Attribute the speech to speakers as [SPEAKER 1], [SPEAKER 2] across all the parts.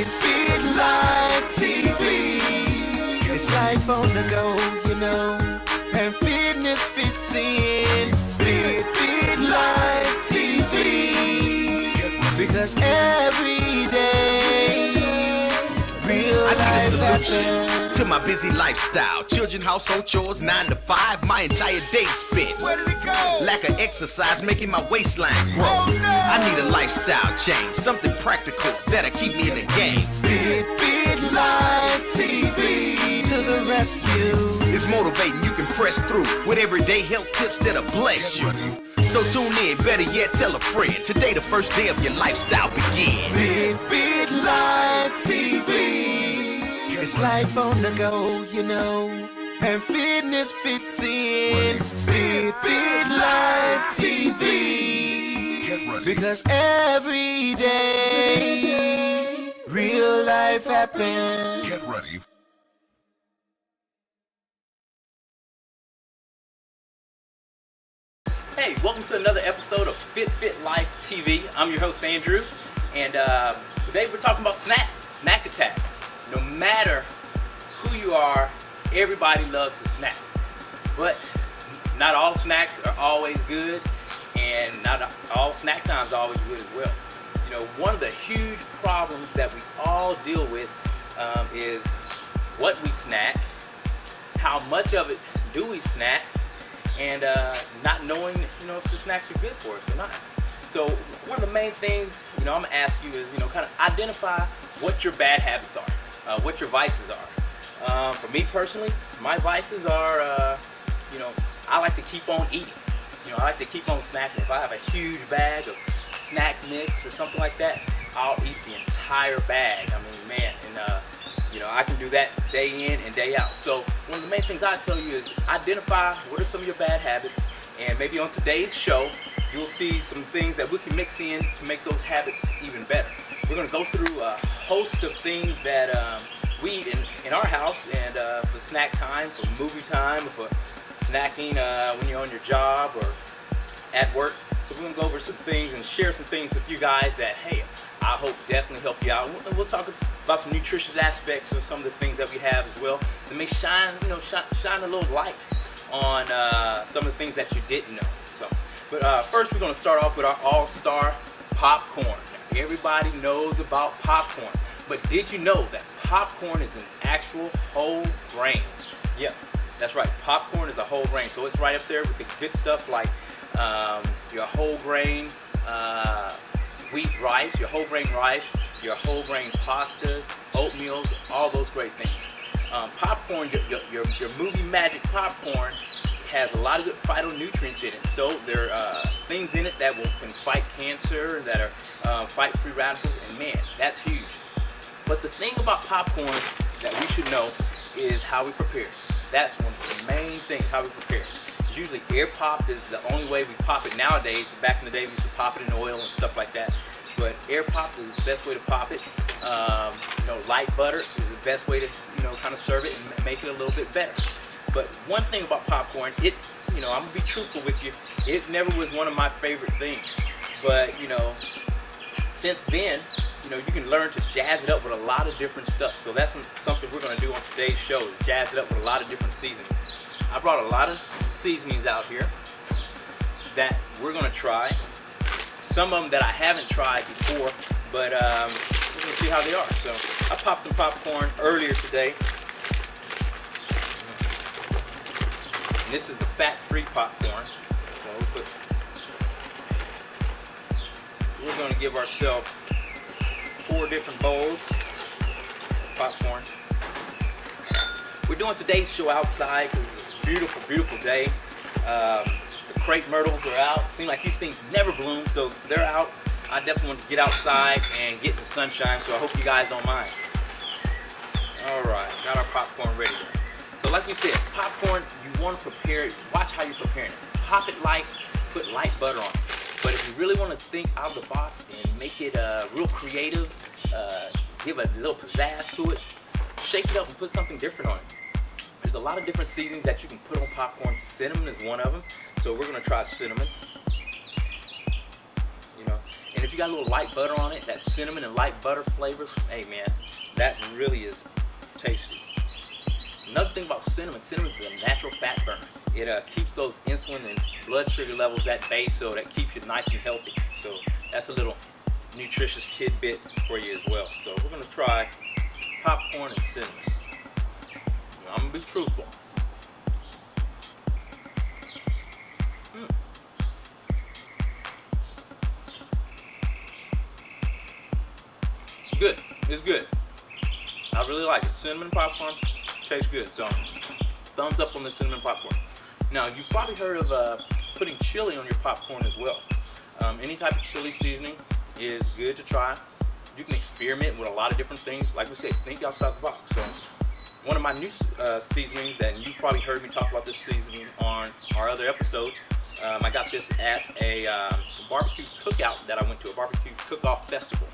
[SPEAKER 1] Fit Life TV. It's life on the go, you know, and fitness fits in. Fit Life TV. Because every day, real
[SPEAKER 2] I need
[SPEAKER 1] life
[SPEAKER 2] a solution
[SPEAKER 1] happens.
[SPEAKER 2] to my busy lifestyle. Children, household chores, 9 to 5. My entire day spent.
[SPEAKER 1] Where did it go?
[SPEAKER 2] Lack of exercise making my waistline grow.
[SPEAKER 1] Oh, no.
[SPEAKER 2] I need a lifestyle change, something practical that'll keep me in the game.
[SPEAKER 1] Fit Life TV to the rescue.
[SPEAKER 2] It's motivating, you can press through with everyday health tips that'll bless you. So tune in, better yet tell a friend. Today the first day of your lifestyle begins.
[SPEAKER 1] Fit Life TV. It's life on the go, you know, and fitness fits in. Fit Life TV. Because every day, real life happens.
[SPEAKER 3] Get ready.
[SPEAKER 4] Hey, welcome to another episode of Fit Life TV. I'm your host Andrew, and today we're talking about snack attack. No matter who you are, everybody loves to snack, but not all snacks are always good, and not all snack times are always good as well. You know, one of the huge problems that we all deal with is what we snack, how much of it do we snack, and not knowing, you know, if the snacks are good for us or not. So one of the main things, you know, I'm gonna ask you is, you know, kind of identify what your bad habits are, what your vices are. For me personally, my vices are, you know, I like to keep on eating. You know, I like to keep on snacking. If I have a huge bag of snack mix or something like that, I'll eat the entire bag. I mean, man, and you know, I can do that day in and day out. So one of the main things I tell you is identify what are some of your bad habits, and maybe on today's show, you'll see some things that we can mix in to make those habits even better. We're gonna go through a host of things that we eat in our house, and for snack time, for movie time, for snacking when you're on your job or at work. So we're gonna go over some things and share some things with you guys that, hey, I hope definitely help you out. And we'll talk about some nutritious aspects of some of the things that we have as well that may shine a little light on some of the things that you didn't know. So, but first we're gonna start off with our all-star popcorn. Now, everybody knows about popcorn, but did you know that popcorn is an actual whole grain? Yeah, that's right. Popcorn is a whole grain, so it's right up there with the good stuff like your whole grain wheat rice, your whole grain rice, your whole grain pasta, oatmeals, all those great things. Popcorn, your movie magic popcorn has a lot of good phytonutrients in it. So there are things in it that can fight cancer, that are fight free radicals, and man, that's huge. But the thing about popcorn that we should know is how we prepare it. That's one of the main things, how we prepare it. Usually air popped is the only way we pop it nowadays. Back in the day we used to pop it in oil and stuff like that. But air popped is the best way to pop it. You know, light butter is the best way to, you know, kind of serve it and make it a little bit better. But one thing about popcorn, you know, I'm gonna be truthful with you, it never was one of my favorite things. But, you know, since then, you know, you can learn to jazz it up with a lot of different stuff. So that's something we're gonna do on today's show, is jazz it up with a lot of different seasonings. I brought a lot of seasonings out here that we're gonna try. Some of them that I haven't tried before, but we're gonna see how they are. So I popped some popcorn earlier today. And this is the fat-free popcorn. So we're gonna give ourselves 4 different bowls of popcorn. We're doing today's show outside because it's a beautiful, beautiful day. The crepe myrtles are out. Seem like these things never bloom, so they're out. I definitely want to get outside and get in the sunshine, so I hope you guys don't mind. All right, got our popcorn ready. So like we said, popcorn, you want to prepare it. Watch how you're preparing it. Pop it light, put light butter on it. But if you really want to think out of the box and make it real creative, give a little pizzazz to it, shake it up and put something different on it. There's a lot of different seasonings that you can put on popcorn. Cinnamon is one of them. So we're gonna try cinnamon. You know, and if you got a little light butter on it, that cinnamon and light butter flavor, hey man, that really is tasty. Another thing about cinnamon is a natural fat burner. It keeps those insulin and blood sugar levels at bay, so that keeps you nice and healthy. So that's a little nutritious tidbit for you as well. So we're gonna try popcorn and cinnamon. I'm gonna be truthful. Good. It's good. I really like it. Cinnamon popcorn tastes good. So, thumbs up on the cinnamon popcorn. Now, you've probably heard of putting chili on your popcorn as well. Any type of chili seasoning is good to try. You can experiment with a lot of different things. Like we said, think outside the box. So, one of my new seasonings that you've probably heard me talk about this seasoning on our other episodes. I got this at a barbecue cookout that I went to, a barbecue cook-off festival.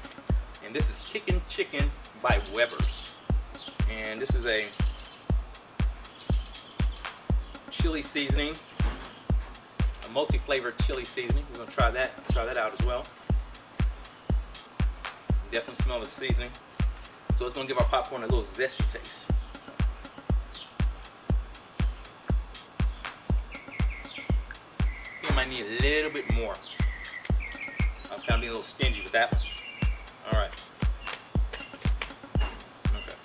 [SPEAKER 4] And this is Kickin' Chicken by Weber's. And this is a chili seasoning, a multi-flavored chili seasoning. We're gonna try that out as well. Definitely smell the seasoning. So it's gonna give our popcorn a little zesty taste. I might need a little bit more. I was kind of being a little stingy with that one. All right. Okay.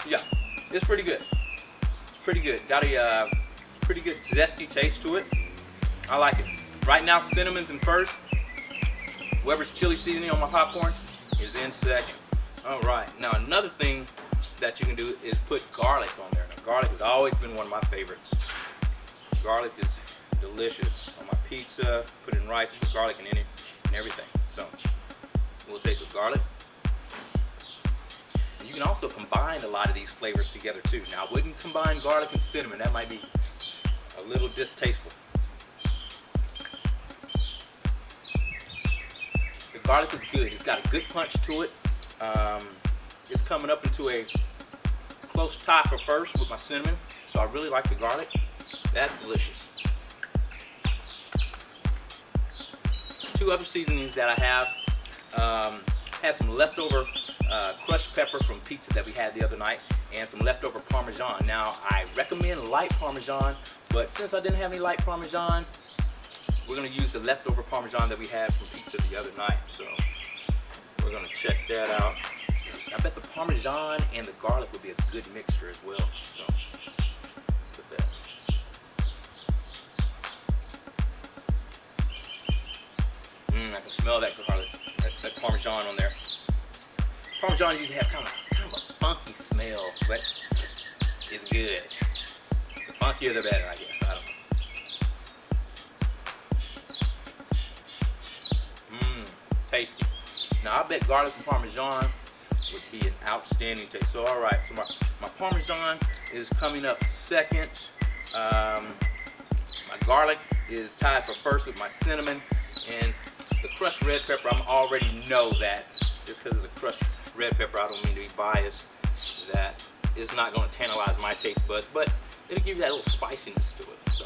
[SPEAKER 4] Yeah, it's pretty good. It's pretty good. Got a pretty good zesty taste to it. I like it. Right now, cinnamon's in first. Weber's chili seasoning on my popcorn is in second. All right. Now another thing that you can do is put garlic on there. Now, garlic has always been one of my favorites. Garlic is delicious on my pizza. Put it in rice, put garlic in it, and everything. So, we'll taste with garlic. And you can also combine a lot of these flavors together too. Now, I wouldn't combine garlic and cinnamon. That might be a little distasteful. The garlic is good. It's got a good punch to it. It's coming up into a close tie for first with my cinnamon. So I really like the garlic. That's delicious. Two other seasonings that I have. Had some leftover crushed pepper from pizza that we had the other night, and some leftover Parmesan. Now, I recommend light Parmesan, but since I didn't have any light Parmesan, we're going to use the leftover Parmesan that we had from pizza the other night. So, we're going to check that out. I bet the Parmesan and the garlic would be a good mixture as well. So, put that. I can smell that garlic, that Parmesan on there. Parmesan usually have kind of a funky smell, but it's good. The funkier the better, I guess. I don't know. Tasty. Now I bet garlic and Parmesan would be an outstanding taste. So alright, so my Parmesan is coming up second. My garlic is tied for first with my cinnamon, and the crushed red pepper, I already know that just because it's a crushed red pepper, I don't mean to be biased, that it's not going to tantalize my taste buds, but it'll give you that little spiciness to it. So,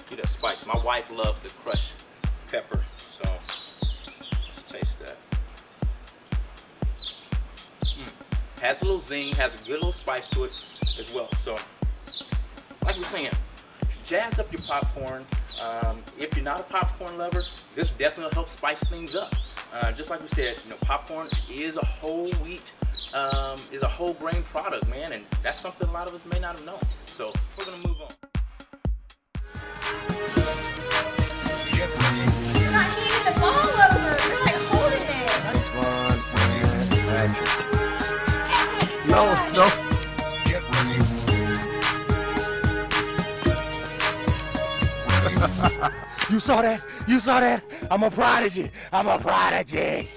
[SPEAKER 4] give that spice. My wife loves the crushed pepper, so let's taste that. Has a little zing, has a good little spice to it as well. So, like we're saying, jazz up your popcorn. If you're not a popcorn lover, this definitely will help spice things up. Just like we said, popcorn is a whole wheat, is a whole grain product, man, and that's something a lot of us may not have known. So we're gonna move on.
[SPEAKER 3] You're not handing the ball over. You're like holding it.
[SPEAKER 1] No. You saw that? You saw that? I'm a prodigy. I'm a prodigy.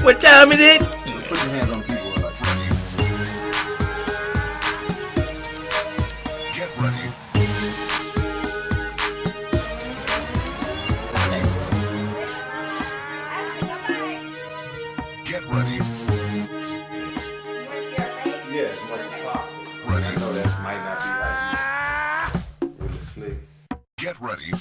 [SPEAKER 1] What time is it?
[SPEAKER 5] Put your hands on people like get ready. Get ready.
[SPEAKER 3] You want to see our face?
[SPEAKER 5] Yeah, as much as possible. I know that might not be how you really slick. Get ready.